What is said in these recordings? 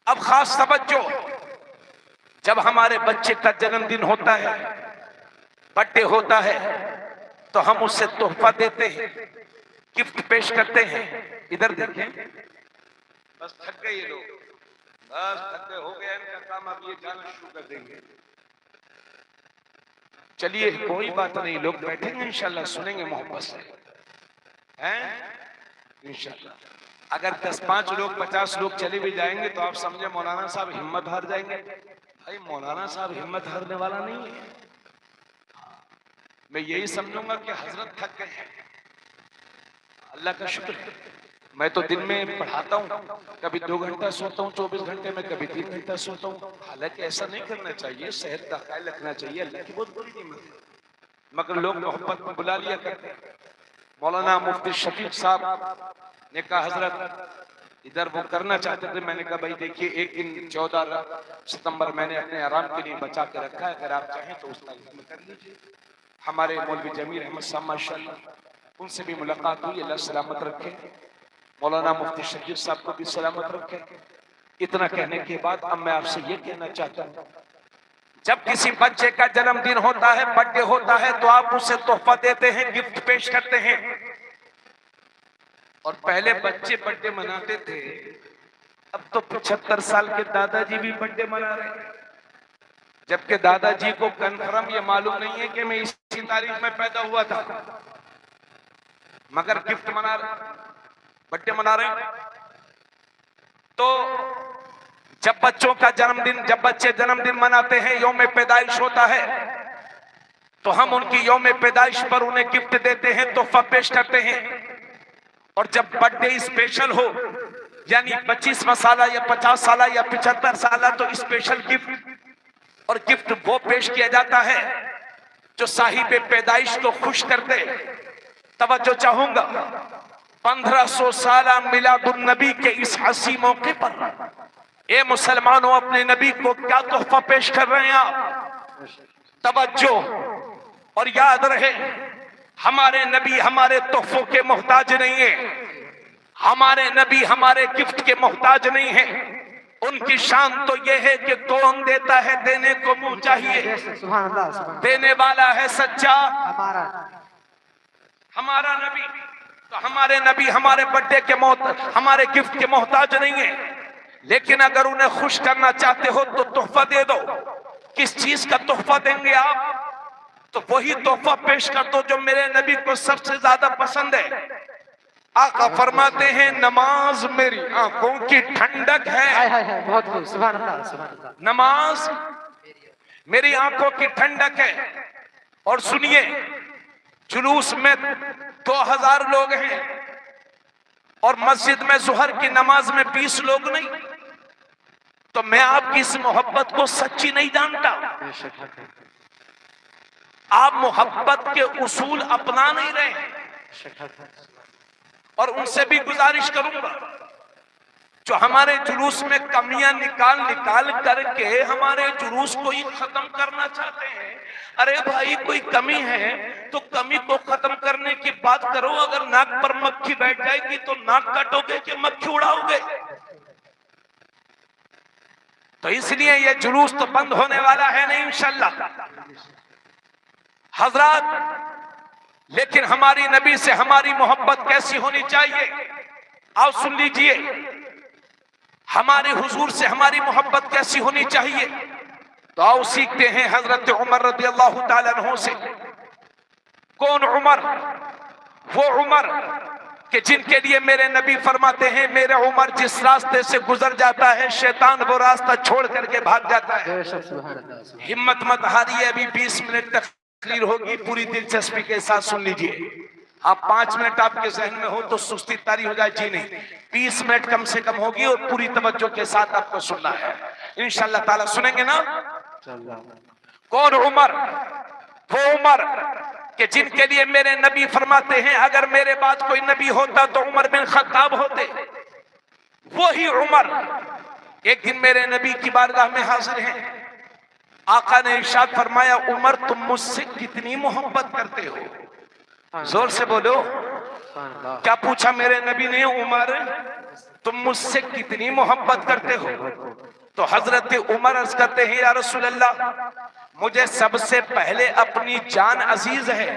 अब खास तवज्जो, जब हमारे बच्चे का जन्मदिन होता है, बर्थडे होता है, तो हम उससे तोहफा देते हैं, गिफ्ट पेश करते हैं। इधर देखें, बस थक गए ये लोग, बस थक गए, हो गया इनका काम, अब ये गाना शुरू कर देंगे। चलिए कोई बात नहीं, लोग बैठेंगे इंशाल्लाह, सुनेंगे मोहब्बत से, हैं इंशाल्लाह। अगर 10-5 लोग 50 लोग चले भी जाएंगे तो आप समझे मौलाना साहब हिम्मत हार जाएंगे। भाई मौलाना साहब हिम्मत हारने वाला नहीं है। मैं यही समझूंगा कि हजरत थक गए हैं। अल्लाह का शुक्र है, मैं तो दिन में पढ़ाता हूँ, कभी 2 घंटा सोता हूँ 24 घंटे में, कभी 3 घंटा सोता हूँ। हालांकि ऐसा नहीं करना चाहिए, सेहत का ख्याल रखना चाहिए, अल्लाह की बहुत बड़ी नियमत है, मगर लोग मोहब्बत में बुला लिया करते हैं। मौलाना मुफ्ती शफीक साहब ने कहा हजरत इधर वो करना चाहते थे, मैंने कहा भाई देखिए एक दिन 14 सितंबर मैंने अपने आराम के लिए बचा के रखा है, अगर आप चाहें तो उस तारीख में कर लीजिए। हमारे मौलवी जमीर अहमद साहब माशाल्लाह, उनसे भी मुलाकात हुई, अल्लाह सलामत रखे। मौलाना मुफ्ती शफीक साहब को भी सलामत रखे। इतना कहने के बाद अब मैं आपसे ये कहना चाहता हूँ, जब किसी बच्चे का जन्मदिन होता है, बर्थडे होता है, तो आप उसे तोहफा देते हैं, गिफ्ट पेश करते हैं। और पहले बच्चे बर्थडे मनाते थे, अब तो 75 साल के दादाजी भी बर्थडे मना रहे हैं, जबकि दादाजी को कन्फर्म ये मालूम नहीं है कि मैं इसी तारीख में पैदा हुआ था, मगर गिफ्ट मना रहे, बर्थडे मना रहे हैं। तो जब बच्चों का जन्मदिन, जब बच्चे जन्मदिन मनाते हैं, यौम पैदाइश होता है, तो हम उनकी यौम पैदाइश पर उन्हें गिफ्ट देते हैं, तोहफा पेश करते हैं। और जब बर्थडे स्पेशल हो, यानी 25वां साल या 50 साल या 75 साल, तो स्पेशल गिफ्ट, और गिफ्ट वो पेश किया जाता है जो साहिब पैदाइश को खुश कर दे। तवज्जो चाहूंगा, 1500 साल मिलादुन नबी के इस हसी मौके पर ए मुसलमानों, अपने नबी को क्या तोहफा पेश कर रहे हैं आप? तवज्जो, और याद रहे हमारे नबी हमारे तोहफों के मोहताज नहीं है, हमारे नबी हमारे गिफ्ट के मोहताज नहीं है। उनकी शान तो यह है कि कौन देता है, देने को मुंह चाहिए, देने वाला है सच्चा हमारा नबी। तो हमारे नबी हमारे बर्थडे के हमारे गिफ्ट के मोहताज नहीं है, लेकिन अगर उन्हें खुश करना चाहते हो तो तोहफा दे दो। किस चीज का तोहफा देंगे आप? तो वही तोहफा पेश कर दो जो मेरे नबी को सबसे ज्यादा पसंद है। आका फरमाते हैं, नमाज मेरी आंखों की ठंडक है। बहुत खूब, सुभान अल्लाह, सुभान अल्लाह। नमाज मेरी आंखों की ठंडक है। और सुनिए, जुलूस में 2000 लोग हैं और मस्जिद में जुहर की नमाज में 20 लोग नहीं, तो मैं आपकी इस मोहब्बत को सच्ची नहीं जानता। आप मोहब्बत के उसूल अपना नहीं रहे। और उनसे भी गुजारिश करूंगा, जो हमारे जुलूस में कमियां निकाल निकाल करके हमारे जुलूस को ही खत्म करना चाहते हैं। अरे भाई, कोई कमी है तो कमी को खत्म करने की बात करो। अगर नाक पर मक्खी बैठ जाएगी तो नाक काटोगे कि मक्खी उड़ाओगे? तो इसलिए ये जुलूस तो बंद होने वाला है नहीं इंशाल्लाह हजरत। लेकिन हमारी नबी से हमारी मोहब्बत कैसी होनी चाहिए, आओ सुन लीजिए। हमारे हुजूर से हमारी मोहब्बत कैसी होनी चाहिए, तो आओ सीखते हैं हजरत उमर रदियल्लाहु ताला अन्हु से। कौन उमर? वो उमर कि जिनके लिए मेरे नबी फरमाते हैं, मेरे उमर जिस रास्ते से गुजर जाता है शैतान वो रास्ता छोड़ करके भाग जाता है। हिम्मत मत हारिए, अभी 20 मिनट तक क्लियर होगी, पूरी दिलचस्पी के साथ सुन लीजिए। आप 5 मिनट आपके जहन में हो तो सुस्ती तारी हो जाए, जी नहीं, 20 मिनट कम से कम होगी और पूरी तवज्जो के साथ आपको सुनना है इंशाअल्लाह ताला। सुनेंगे ना? कौन उमर? वो उमर कि जिनके लिए मेरे नबी फरमाते हैं अगर मेरे बाद कोई नबी होता तो उमर बिन खत्ताब होते। वही उमर एक दिन मेरे नबी की बारगाह में हाजिर हैं। आका ने इरशाद फरमाया, उमर तुम मुझसे कितनी मोहब्बत करते हो? जोर से बोलो। क्या पूछा मेरे नबी ने? उमर तुम मुझसे कितनी मोहब्बत करते हो? तो हजरत उमर अर्ज करते हैं, या रसूल अल्लाह, मुझे सबसे पहले अपनी जान अजीज है,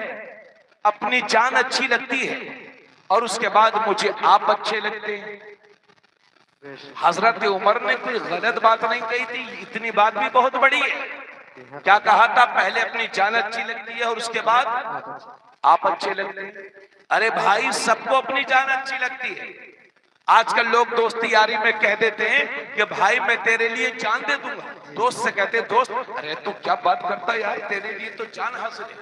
अपनी जान अच्छी लगती है, और उसके बाद मुझे आप अच्छे लगते हैं। हजरत उमर ने कोई गलत बात नहीं कही थी, इतनी बात भी बहुत बड़ी है। क्या कहा था? पहले अपनी जान अच्छी लगती है और उसके बाद आप अच्छे लगते हैं। अरे भाई, सबको अपनी जान अच्छी लगती है। आजकल लोग दोस्ती यारी में कह देते हैं कि भाई मैं तेरे लिए जान दे दूंगा। दोस्त से कहते, दोस्त अरे तू क्या बात करता है यार, तेरे लिए तो जान हासिल है।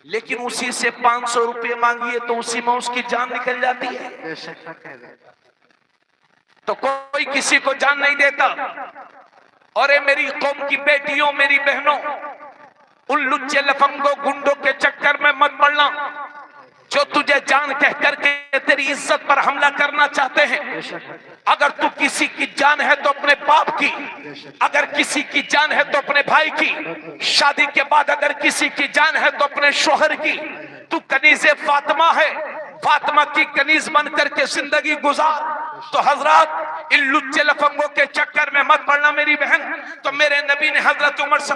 लेकिन उसी से 500 रुपये मांगिए तो उसी में उसकी जान निकल जाती है। तो कोई किसी को जान नहीं देता। और ये मेरी कौम की बेटियों, मेरी बहनों, उन लुच्चे लफंगों गुंडों के चक्कर में मत पड़ना जो तुझे जान कह करके तेरी इज्जत पर हमला करना चाहते हैं। अगर तू किसी की जान है तो अपने बाप की, अगर किसी की जान है तो अपने भाई की, शादी के बाद अगर किसी की जान है तो अपने शोहर की। तू कनीज़े फातिमा है, फातिमा की कनीज बन करके जिंदगी गुजार। तो हजरत, इन लुच्चे लफंगों के चक्कर में मत पड़ना मेरी बहन। तो मेरे नबी ने हजरत उमर से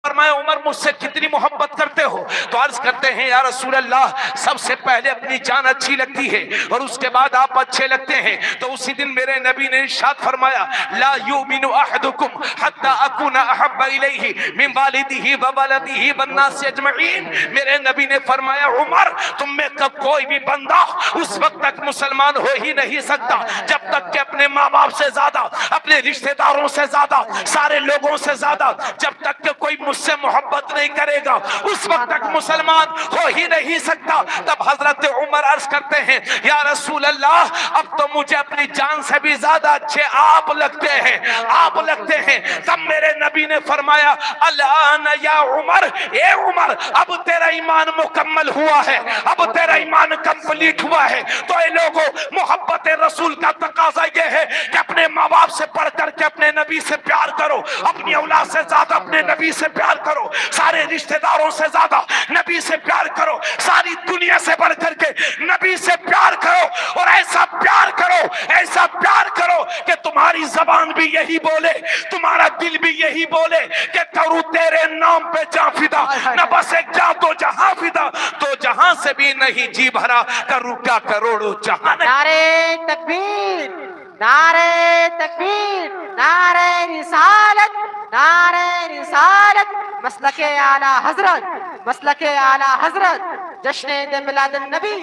फरमाया, उमर मुझसे कितनी मोहब्बत करते हो? तो अर्ज करते हैं, या रसूल अल्लाह, सबसे पहले अपनी जान अच्छी लगती है और उसके बाद आप अच्छे लगते हैं। तो उसी दिन मेरे नबी ने इरशाद फरमाया, ला युमिनु अहदुकुम हत्ता अकुना अहब्बा इलैहि मिन वालिदिही व वलदिही वन नास अजमईन। मेरे नबी ने फरमाया, उमर, तुम में कब कोई भी बंदा उस वक्त तक मुसलमान हो ही नहीं सकता जब तक कि अपने माँ बाप से ज्यादा, अपने रिश्तेदारों से ज्यादा, सारे लोगों से ज्यादा जब तक कि कोई मुझसे मोहब्बत नहीं करेगा उस वक्त तक मुसलमान हो ही नहीं सकता। तब हजरत उमर अर्ज करते हैं, या रसूल अल्लाह, अब तो मुझे अपनी जान से भी ज्यादा अच्छे आप लगते हैं, आप लगते हैं। तब मेरे नबी ने फरमाया, अल्लाह या उमर, ए उमर, अब तेरा ईमान मुकम्मल हुआ है, अब तेरा ईमान कंप्लीट हुआ है। तो ये लोगों, मोहब्बत रसूल का तकाजा ये है कि अपने माँ बाप से बढ़ करके अपने नबी से प्यार करो, अपनी औलाद से ज्यादा अपने नबी से प्यार करो, सारे रिश्तेदारों से ज्यादा नबी से प्यार करो, सारी दुनिया से बढ़ करके नबी से प्यार करो। और ऐसा प्यार करो, ऐसा प्यार करो कि तुम्हारी जबान भी यही बोले, तुम्हारा दिल भी यही बोले कि करूं तेरे नाम पे जा फिदा, न बस एक जा दो जहां फिदा, तो जहां से भी नहीं जी भरा, करूं क्या करोड़ों जहां। नारे तकबीर, नारे तकबीर, नारे रिसालत, नारे रिसालत, मसलके आला हजरत, मसलके आला हजरत, जश्न मिलाद नबी,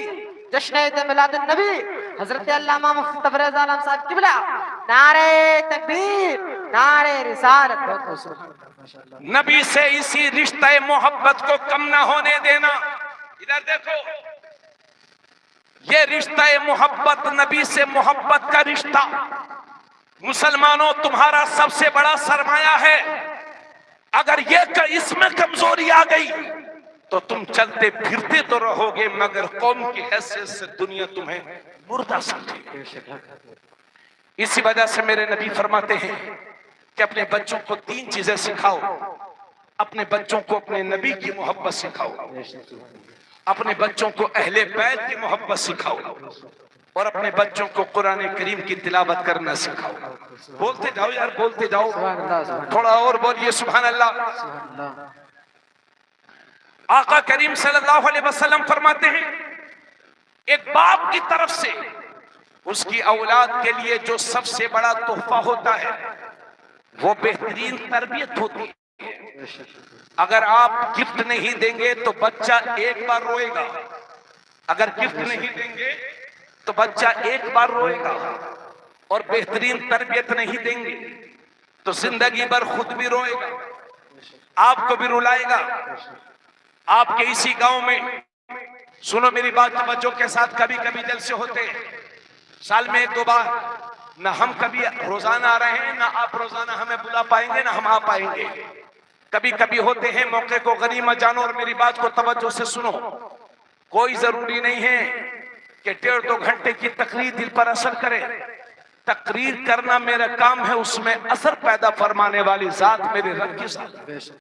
जश्न मिलाद नबी, हजरत अल्लामा मुफ्ती तबरेज़ आलम साहब किबला। नारे तकबीर, नारे रिसालत। नबी से इसी रिश्ते मोहब्बत को कम ना होने देना। इधर देखो, ये रिश्ता मोहब्बत, नबी से मोहब्बत का रिश्ता, मुसलमानों तुम्हारा सबसे बड़ा सरमाया है। अगर ये इसमें कमजोरी आ गई तो तुम चलते फिरते तो रहोगे मगर कौम की हैसियत से दुनिया तुम्हें मुर्दा समझेगी। इसी वजह से मेरे नबी फरमाते हैं कि अपने बच्चों को 3 चीजें सिखाओ। अपने बच्चों को अपने नबी की मोहब्बत सिखाओ, अपने बच्चों को अहले बैत की मोहब्बत सिखाओ, और अपने बच्चों को कुरान करीम की तिलावत करना सिखाओ। बोलते जाओ यार, बोलते जाओ, थोड़ा और बोलिए सुभान अल्लाह। आका करीम सल्लल्लाहु अलैहि वसल्लम फरमाते हैं, एक बाप की तरफ से उसकी औलाद के लिए जो सबसे बड़ा तोहफा होता है वो बेहतरीन तरबियत होती है। अगर आप गिफ्ट नहीं देंगे तो बच्चा एक बार रोएगा, अगर गिफ्ट नहीं देंगे तो बच्चा एक बार रोएगा, और बेहतरीन तरबियत नहीं देंगे तो जिंदगी भर खुद भी रोएगा, आपको भी रुलाएगा। आपके इसी गांव में, सुनो मेरी बात तवज्जो के साथ, कभी कभी जलसे होते हैं साल में 1-2 बार। ना हम कभी रोजाना आ रहे हैं, ना आप रोजाना हमें बुला पाएंगे, ना हम आ पाएंगे। कभी कभी होते हैं, मौके को गनीमत जानो और मेरी बात को तवज्जो से सुनो। कोई जरूरी नहीं है कि 1.5-2 घंटे की तकरीर दिल पर असर करे। तकरीर करना मेरा काम है, उसमें असर पैदा फरमाने वाली जात मेरे रब की जात।